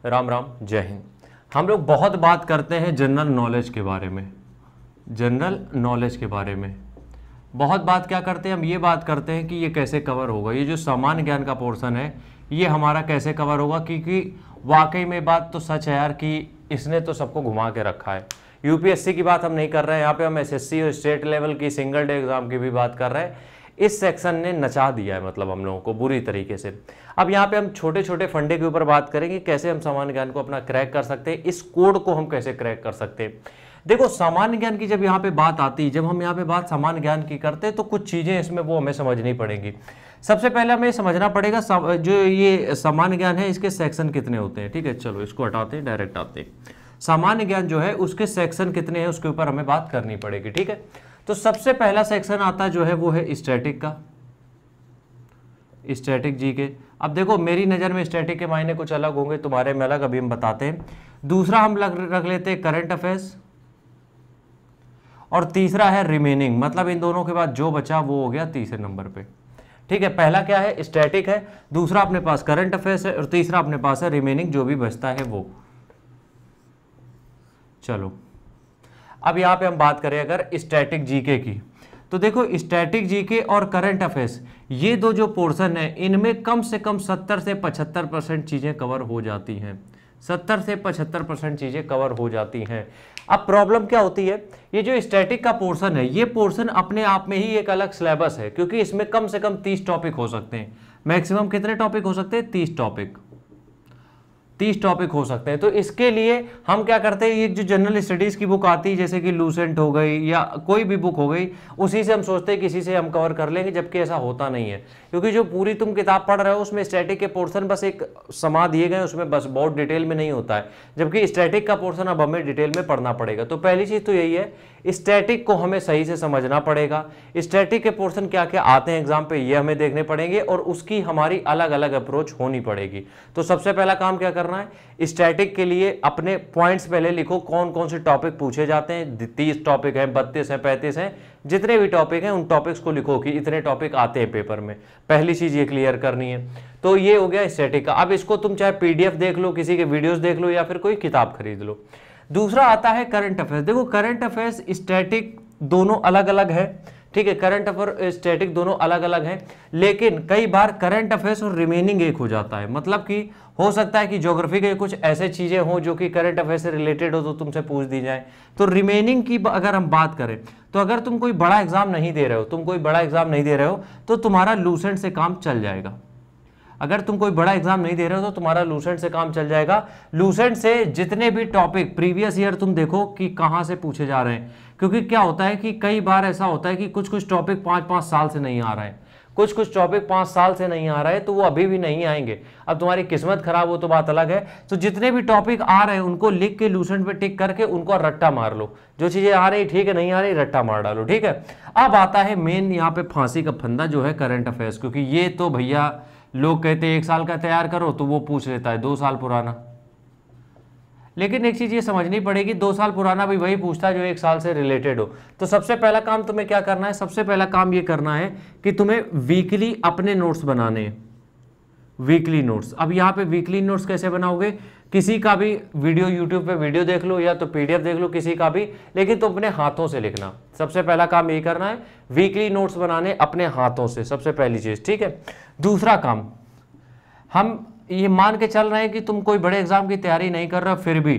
राम राम, जय हिंद। हम लोग बहुत बात करते हैं जनरल नॉलेज के बारे में, जनरल नॉलेज के बारे में बहुत बात क्या करते हैं हम, ये बात करते हैं कि ये कैसे कवर होगा, ये जो सामान्य ज्ञान का पोर्शन है ये हमारा कैसे कवर होगा। क्योंकि वाकई में बात तो सच है यार कि इसने तो सबको घुमा के रखा है। यूपीएससी की बात हम नहीं कर रहे हैं, यहाँ पे हम एसएससी और स्टेट लेवल की सिंगल डे एग्जाम की भी बात कर रहे हैं। इस सेक्शन ने नचा दिया है मतलब हम लोगों को बुरी तरीके से। अब यहाँ पे हम छोटे छोटे फंडे के ऊपर बात करेंगे, कैसे हम सामान्य ज्ञान को अपना क्रैक कर सकते हैं, इस कोड को हम कैसे क्रैक कर सकते हैं। देखो सामान्य ज्ञान की जब यहाँ पे बात आती है, जब हम यहाँ पे बात सामान्य ज्ञान की करते हैं तो कुछ चीज़ें इसमें वो हमें समझनी पड़ेंगी। सबसे पहले हमें समझना पड़ेगा जो ये सामान्य ज्ञान है इसके सेक्शन कितने होते हैं। ठीक है, चलो इसको हटाते हैं, डायरेक्ट आते हैं। सामान्य ज्ञान जो है उसके सेक्शन कितने हैं उसके ऊपर हमें बात करनी पड़ेगी। ठीक है, तो सबसे पहला सेक्शन आता जो है वो है स्टैटिक का, स्टैटिक जी के। अब देखो मेरी नज़र में स्टैटिक के मायने कुछ अलग होंगे, तुम्हारे में अलग, अभी हम बताते हैं। दूसरा हम रख लेते हैं करंट अफेयर्स, और तीसरा है रिमेनिंग, मतलब इन दोनों के बाद जो बचा वो हो गया तीसरे नंबर पे। ठीक है, पहला क्या है स्टैटिक है, दूसरा अपने पास करंट अफेयर्स है, और तीसरा अपने पास है रिमेनिंग, जो भी बचता है वो। चलो अब यहाँ पे हम बात करें अगर स्टैटिक जीके की, तो देखो स्टैटिक जीके और करंट अफेयर्स ये दो जो पोर्शन है इनमें कम से कम 70 से 75% चीज़ें कवर हो जाती हैं, 70 से 75% चीज़ें कवर हो जाती हैं। अब प्रॉब्लम क्या होती है, ये जो स्टैटिक का पोर्शन है ये पोर्शन अपने आप में ही एक अलग सिलेबस है, क्योंकि इसमें कम से कम 30 टॉपिक हो सकते हैं। मैक्सिमम कितने टॉपिक हो सकते हैं, 30 टॉपिक, 30 टॉपिक हो सकते हैं। तो इसके लिए हम क्या करते हैं, ये जो जनरल स्टडीज़ की बुक आती है जैसे कि लूसेंट हो गई या कोई भी बुक हो गई, उसी से हम सोचते हैं किसी से हम कवर कर लेंगे, जबकि ऐसा होता नहीं है। क्योंकि जो पूरी तुम किताब पढ़ रहे हो उसमें स्टैटिक के पोर्शन बस एक समा दिए गए, उसमें बस बहुत डिटेल में नहीं होता है, जबकि स्टैटिक का पोर्शन अब हमें डिटेल में पढ़ना पड़ेगा। तो पहली चीज़ तो यही है, स्टैटिक को हमें सही से समझना पड़ेगा। स्टैटिक के पोर्शन क्या क्या आते हैं एग्जाम पे ये हमें देखने पड़ेंगे, और उसकी हमारी अलग अलग अप्रोच होनी पड़ेगी। तो सबसे पहला काम क्या करना है, स्टैटिक के लिए अपने पॉइंट्स पहले लिखो, कौन कौन से टॉपिक पूछे जाते हैं। 30 टॉपिक हैं, 32 हैं, 35 हैं, जितने भी टॉपिक हैं उन टॉपिक्स को लिखो कि इतने टॉपिक आते हैं पेपर में। पहली चीज ये क्लियर करनी है। तो ये हो गया स्टैटिक का। अब इसको तुम चाहे पीडीएफ देख लो, किसी के वीडियोस देख लो, या फिर कोई किताब खरीद लो। दूसरा आता है करंट अफेयर्स। देखो करंट अफेयर्स स्टैटिक दोनों अलग अलग है। ठीक है, करंट अफेयर स्टैटिक दोनों अलग अलग हैं, लेकिन कई बार करंट अफेयर्स और रिमेनिंग एक हो जाता है। मतलब कि हो सकता है कि ज्योग्राफी के कुछ ऐसे चीजें हो जो कि करंट अफेयर से रिलेटेड हो तो तुमसे पूछ दी जाए। तो रिमेनिंग की अगर हम बात करें तो अगर तुम कोई बड़ा एग्जाम नहीं दे रहे हो, तो तुम्हारा लूसेंट से काम चल जाएगा। अगर तुम कोई बड़ा एग्जाम नहीं दे रहे हो तो तुम्हारा लूसेंट से काम चल जाएगा। लूसेंट से जितने भी टॉपिक प्रीवियस ईयर तुम देखो कि कहां से पूछे जा रहे हैं, क्योंकि क्या होता है कि कई बार ऐसा होता है कि कुछ टॉपिक 5-5 साल से नहीं आ रहा है, कुछ टॉपिक 5 साल से नहीं आ रहा है, तो वो अभी भी नहीं आएंगे। अब तुम्हारी किस्मत खराब हो तो बात अलग है। तो जितने भी टॉपिक आ रहे हैं उनको लिख के लूसेंट पे टिक करके उनको रट्टा मार लो, जो चीजें आ रही ठीक है, नहीं आ रही रट्टा मार डालो। ठीक है, अब आता है मेन यहाँ पे फांसी का फंदा जो है करंट अफेयर्स, क्योंकि ये तो भैया लोग कहते हैं 1 साल का तैयार करो तो वो पूछ लेता है 2 साल पुराना। लेकिन एक चीज ये समझनी पड़ेगी, 2 साल पुराना भी वही पूछता है जो 1 साल से रिलेटेड हो। तो सबसे पहला काम तुम्हें क्या करना है, सबसे पहला काम ये करना है कि तुम्हें वीकली अपने नोट्स बनाने हैं, वीकली नोट्स। अब यहाँ पे वीकली नोट्स कैसे बनाओगे, किसी का भी वीडियो यूट्यूब पे वीडियो देख लो या तो पीडीएफ देख लो, किसी का भी, लेकिन तुम अपने हाथों से लिखना। सबसे पहला काम ये करना है, वीकली नोट्स बनाने अपने हाथों से, सबसे पहली चीज। ठीक है, दूसरा काम, हम ये मान के चल रहे हैं कि तुम कोई बड़े एग्जाम की तैयारी नहीं कर रहे हो, फिर भी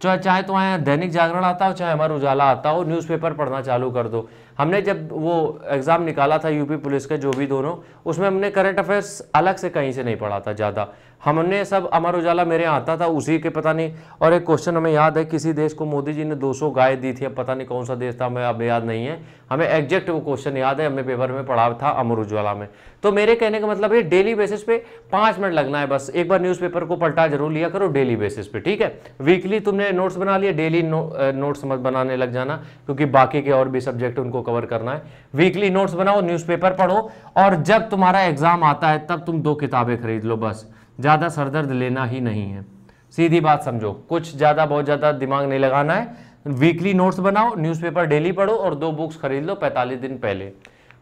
चाहे तुम्हारे दैनिक जागरण आता हो, चाहे हमारा उजाला आता हो, न्यूज़पेपर पढ़ना चालू कर दो। हमने जब वो एग्ज़ाम निकाला था यूपी पुलिस के, जो भी दोनों, उसमें हमने करंट अफेयर्स अलग से कहीं से नहीं पढ़ा था ज़्यादा, हमने सब अमर उजाला मेरे आता था उसी के, पता नहीं। और एक क्वेश्चन हमें याद है, किसी देश को मोदी जी ने 200 गाय दी थी, अब पता नहीं कौन सा देश था, हमें अब याद नहीं है, हमें एग्जैक्ट वो क्वेश्चन याद है, हमने पेपर में पढ़ा था अमर उजाला में। तो मेरे कहने का मतलब है डेली बेसिस पे 5 मिनट लगना है बस, एक बार न्यूज़पेपर को पलटा जरूर लिया करो डेली बेसिस पे। ठीक है, वीकली तुमने नोट्स बना लिए, डेली नोट्स मत बनाने लग जाना, क्योंकि बाकी के और भी सब्जेक्ट उनको कवर करना है। वीकली नोट्स बनाओ, न्यूज़पेपर पढ़ो, और जब तुम्हारा एग्जाम आता है तब तुम 2 किताबें खरीद लो बस, ज़्यादा सरदर्द लेना ही नहीं है। सीधी बात समझो, कुछ ज़्यादा बहुत ज़्यादा दिमाग नहीं लगाना है। वीकली नोट्स बनाओ, न्यूज़पेपर डेली पढ़ो, और 2 बुक्स खरीद लो 45 दिन पहले।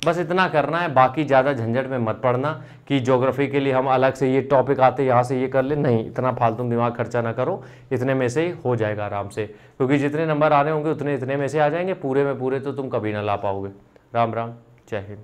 बस इतना करना है, बाकी ज़्यादा झंझट में मत पड़ना कि ज्योग्राफी के लिए हम अलग से ये टॉपिक आते यहाँ से ये कर ले, नहीं, इतना फालतू दिमाग खर्चा ना करो, इतने में से ही हो जाएगा आराम से, क्योंकि जितने नंबर आने होंगे उतने इतने में से आ जाएंगे, पूरे में पूरे तो तुम कभी ना ला पाओगे। राम राम, जय हिंद।